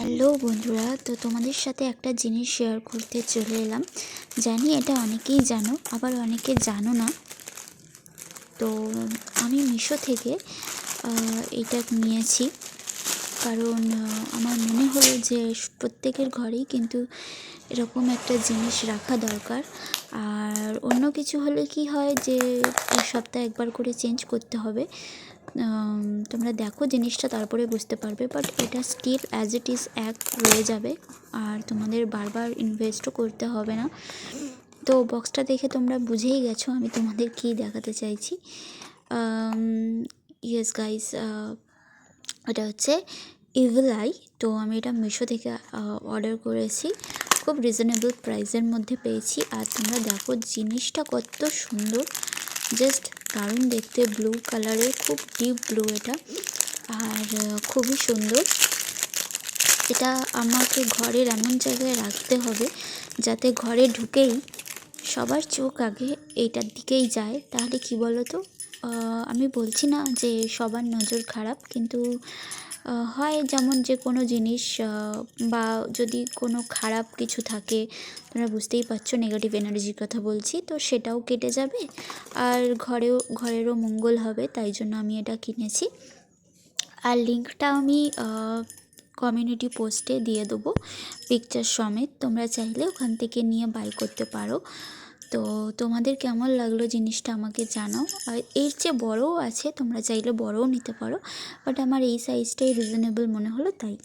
Hello বন্ধুরা, তো তোমাদের সাথে একটা জিনিস শেয়ার করতে চলে এলাম। জানি এটা অনেকেই জানো, আবার অনেকে জানো না। তো আমি মিশো থেকে এটা নিয়েছি, কারণ আমার মনে হলো যে প্রত্যেকের ঘরেই কিন্তু এরকম একটা জিনিস রাখা দরকার। আর অন্য কিছু হলে কি হয় যে এক সপ্তাহে একবার করে চেঞ্জ করতে হবে। তোমরা দেখো জিনিসটা, তারপরে বুঝতে পারবে। বাট এটা স্টিল অ্যাজ ইট ইজ এক রয়ে যাবে, আর তোমাদের বারবার ইনভেস্টও করতে হবে না। তো বক্সটা দেখে তোমরা বুঝেই গেছো আমি তোমাদের কী দেখাতে চাইছি। ইয়েস গাইস, এটা হচ্ছে ইভিল আই। তো আমি এটা মিশো থেকে অর্ডার করেছি, খুব রিজনেবল প্রাইসের মধ্যে পেয়েছি। আর তোমরা দেখো জিনিসটা কত সুন্দর, জাস্ট দারুণ দেখতে, ব্লু কালারের, খুব ডিপ ব্লু এটা, আর খুবই সুন্দর। এটা আমাকে ঘরের এমন জায়গায় রাখতে হবে যাতে ঘরে ঢুকেই সবার চোখ আগে এইটার দিকেই যায়। তাহলে কি বলো তো, আমি বলছি না যে সবার নজর খারাপ, কিন্তু হয় যেমন যে কোনো জিনিস বা যদি কোনো খারাপ কিছু থাকে, তোমরা বুঝতেই পারছো নেগেটিভ এনার্জির কথা বলছি, তো সেটাও কেটে যাবে আর ঘরেরও মঙ্গল হবে। তাই জন্য আমি এটা কিনেছি। আর লিঙ্কটা আমি কমিউনিটি পোস্টে দিয়ে দেবো পিকচার সমেত, তোমরা চাইলে ওখান থেকে নিয়ে বাই করতে পারো। তো তোমাদের কেমন লাগলো জিনিসটা আমাকে জানাও। আর এর চেয়ে বড়ও আছে, তোমরা চাইলে বড়ও নিতে পারো, বাট আমার এই সাইজটাই রিজনেবল মনে হলো তাই।